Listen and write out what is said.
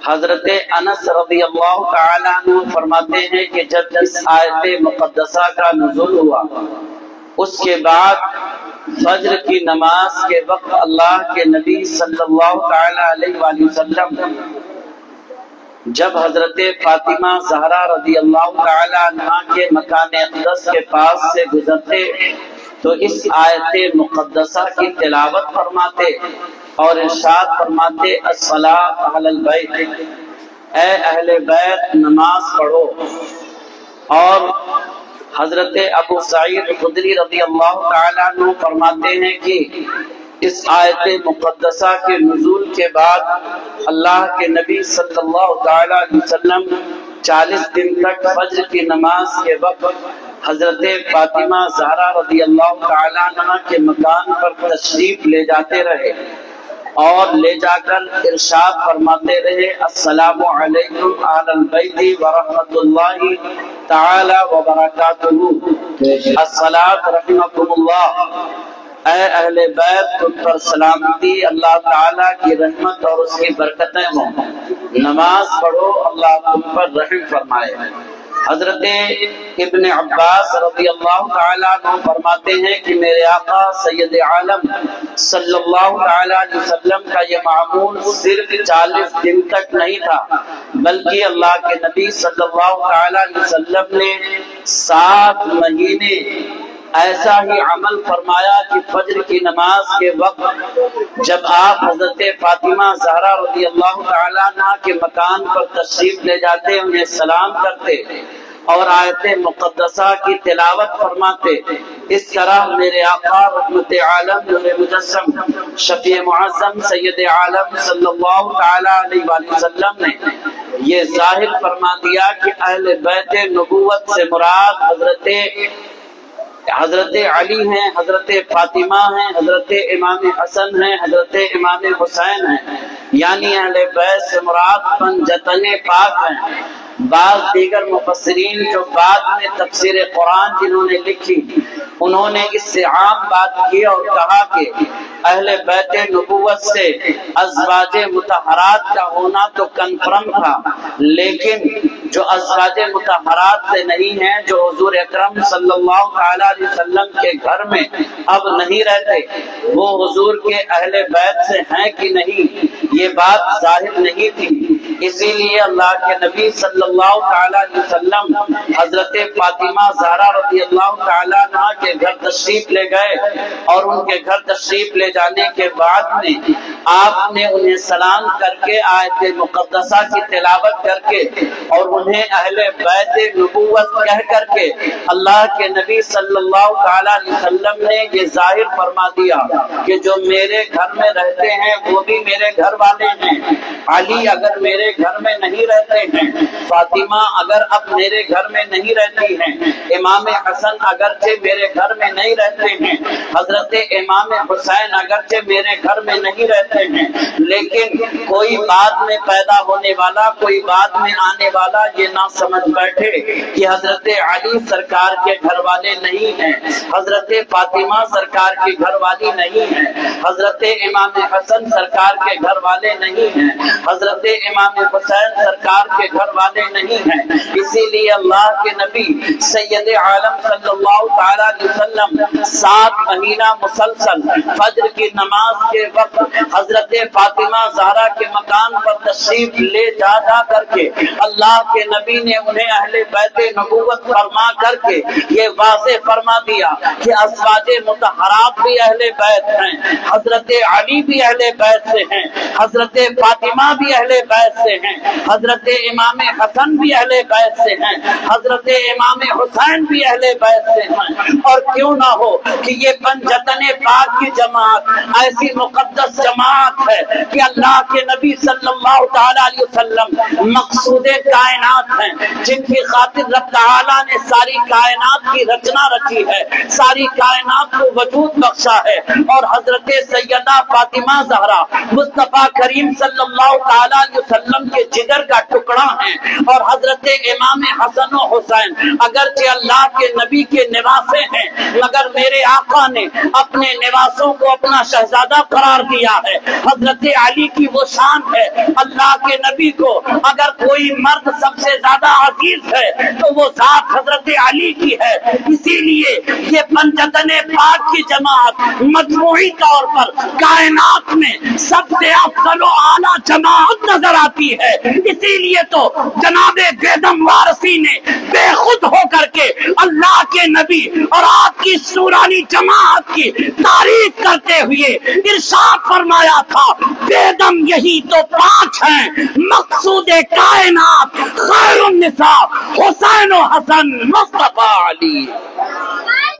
حضرت انس رضی اللہ تعالیٰ عنہ فرماتے ہیں کہ جب اس آیت مقدسہ کا نزول ہوا اس کے بعد فجر کی نماز کے وقت اللہ کے نبی صلی اللہ تعالیٰ علیہ وآلہ وسلم جب حضرت فاطمہ زہرا رضی اللہ تعالیٰ عنہ کے مکان اقدس کے پاس سے گزرتے تو اس آیت مقدسہ کی تلاوت فرماتے اور ارشاد فرماتے الصلاۃ علی البیت، اے اہل بیت نماز پڑھو۔ اور حضرت ابو سعید خدری رضی اللہ تعالیٰ عنہ فرماتے ہیں کہ اس آیت مقدسہ کے نزول کے بعد اللہ کے نبی صلی اللہ تعالیٰ علیہ وسلم 40 دن تک فجر کی نماز کے وقت حضرت فاطمہ زہرا رضی اللہ تعالیٰ عنہ کے مکان پر تشریف لے جاتے رہے اور لے جا کر ارشاد فرماتے رہے السلام علیکم اہل البیت ورحمۃ اللہ تعالی وبرکاتہ، الصلاۃ رحمکم اللہ، اے اہل بیت تم پر سلامتی، اللہ تعالیٰ کی رحمت اور اس کی برکتیں ہوں، نماز پڑھو اللہ تم پر رحم فرمائے۔ حضرت ابن عباس رضی اللہ تعالیٰ عنہ فرماتے ہیں کہ میرے آقا سید عالم صلی اللہ تعالیٰ علیہ وسلم کا یہ معمول صرف 40 دن تک نہیں تھا، بلکہ اللہ کے نبی صلی اللہ تعالیٰ علیہ وسلم نے 7 مہینے ایسا ہی عمل فرمایا کہ فجر کی نماز کے وقت جب آپ حضرت فاطمہ زہرا رضی اللہ تعالیٰ عنہ کے مکان پر تشریف لے جاتے انہیں سلام کرتے اور آیت مقدسہ کی تلاوت فرماتے، اس طرح میرے آقا رحمت عالم نور مجسم شفیع معظم سید عالم صلی اللہ تعالیٰ علیہ وآلہ وسلم نے یہ ظاہر فرما دیا کہ اہل بیت نبوت سے مراد حضرت علی ہیں، حضرت فاطمہ ہیں، حضرت امام حسن ہیں، حضرت امام حسین ہیں، یعنی اہل بیت سے مراد پنجتن پاک ہیں۔ بعض دیگر مفسرین جو بعد میں تفسیر قرآن جنہوں نے لکھی انہوں نے اس سے عام بات کی اور کہا کہ اہل بیت نبوت سے ازواج مطہرات کا ہونا تو کنفرم تھا، لیکن جو ازواج مطہرات سے نہیں ہیں، جو حضور اکرم صلی اللہ تعالیٰ علیہ وسلم کے گھر میں اب نہیں رہتے، وہ حضور کے اہل بیت سے ہیں کہ نہیں یہ بات ظاہر نہیں تھی۔ اسی لیے اللہ کے نبی صلی اللہ تعالیٰ علیہ وسلم حضرت فاطمہ زہرا رضی اللہ تعالیٰ عنہ کے گھر تشریف لے گئے اور ان کے گھر تشریف لے جانے کے بعد میں آپ نے انہیں سلام کر کے آیت مقدسہ کی تلاوت کر کے اور انہیں اہل بیت نبوت کہہ کر کے اللہ کے نبی صلی اللہ تعالیٰ علیہ وسلم نے یہ ظاہر فرما دیا کہ جو میرے گھر میں رہتے ہیں وہ بھی میرے گھر والے ہیں۔ علی اگر میرے گھر میں نہیں رہتے ہیں، فاطمہ اگر اب میرے گھر میں نہیں رہتی ہیں، امام حسن اگرچہ میرے گھر میں نہیں رہتے ہیں، حضرت امام حسین اگرچہ میرے گھر میں نہیں رہتے ہیں، لیکن کوئی بعد میں پیدا ہونے والا، کوئی بعد میں آنے والا یہ نہ سمجھ بیٹھے کہ حضرت علی سرکار کے گھر والے نہیں ہیں، حضرت فاطمہ سرکار کے گھر والی نہیں ہیں، حضرت امام حسن سرکار کے گھر والے نہیں ہیں، حضرت امام حسین سرکار کے گھر والے نہیں ہیں۔ اسی لیے اللہ کے نبی سید عالم صلی اللہ تعالیٰ علیہ وسلم 7 مہینہ مسلسل فجر کی نماز کے وقت حضرت فاطمہ زہرا کے مکان پر تشریف لے جا کر کے اللہ کے نبی نے انہیں اہل بیت نبوت فرما کر کے یہ واضح فرما دیا کہ ازواج مطہرات بھی اہل بیت ہیں، حضرت علی بھی اہل بیت سے ہیں، حضرت فاطمہ بھی اہل بیت سے ہیں، حضرت امام حسن بھی اہل بیت سے ہیں، حضرت امام حسین بھی اہل بیت سے ہیں۔ اور کیوں نہ ہو کہ یہ پنجتن پاک کی جماعت ایسی مقدس جماعت ہے کہ اللہ کے نبی صلی اللہ تعالیٰ علیہ وسلم مقصود کائنات ہیں، جن کی خاطر رب تعالیٰ نے ساری کائنات کی رچنا رکھی ہے، ساری کائنات کو وجود بخشا ہے، اور حضرت سیدہ فاطمہ زہرا مصطفیٰ کریم صلی اللہ تعالیٰ علیہ وسلم کے جگر کا ٹکڑا ہیں، اور حضرت امام حسن و حسین اگرچہ اللہ کے نبی کے نواسے ہیں، مگر میرے آقا نے اپنے نواسوں کو اپنا شہزادہ قرار دیا ہے۔ حضرت علی کی وہ شان ہے، اللہ کے نبی کو اگر کوئی مرد سب سے زیادہ عزیز ہے تو وہ ذات حضرت علی کی ہے۔ اسی لیے یہ پنجتن پاک کی جماعت مجموعی طور پر کائنات میں سب سے افضل و اعلیٰ جماعت نظر آتی ہے۔ اسی لیے تو جناب بیدم وارثی نے بے خود ہو کر کے اللہ کے نبی اور آپ کی سورانی جماعت کی تعریف کرتے ہوئے ارشاد فرمایا تھا، بیدم یہی تو پانچ ہیں، مقصود کائنات خیر النساء حسین و حسن مصطفیٰ علی۔